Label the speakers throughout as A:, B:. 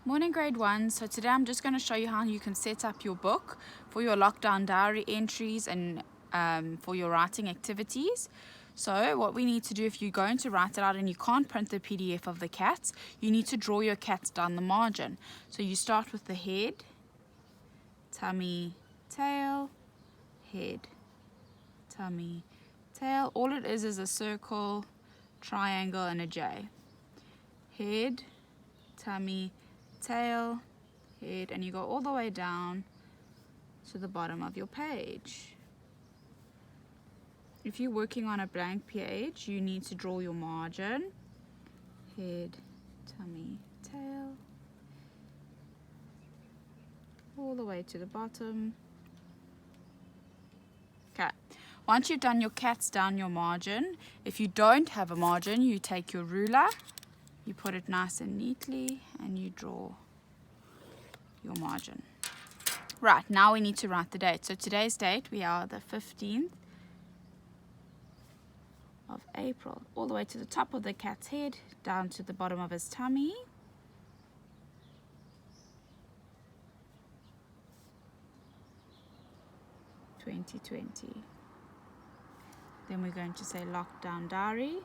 A: Morning grade 1. So today I'm just going to show you how you can set up your book for your lockdown diary entries and for your writing activities. So what we need to do, if you're going to write it out and you can't print the PDF of the cats, you need to draw your cats down the margin. So you start with the head, tummy, tail, head, tummy, tail. All it is a circle, triangle and a J. Head, tummy, tail, head, and you go all the way down to the bottom of your page. If you're working on a blank page, you need to draw your margin, head, tummy, tail, all the way to the bottom. Okay, once you've done your cats down your margin, if you don't have a margin, you take your ruler, you put it nice and neatly, and you draw your margin. Right, now we need to write the date. So today's date, we are the 15th of April. All the way to the top of the cat's head, down to the bottom of his tummy. (2020). Then we're going to say lockdown diary.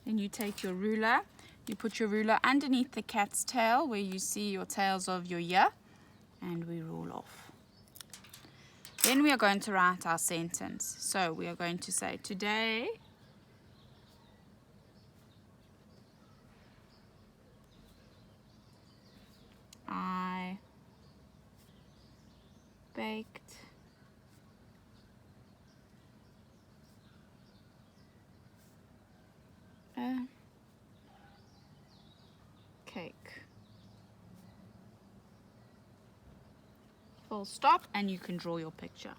A: Then you take your ruler, you put your ruler underneath the cat's tail where you see your tails of your ear, and we roll off. Then we are going to write our sentence. So we are going to say, today I baked a cake. Full stop, and you can draw your picture.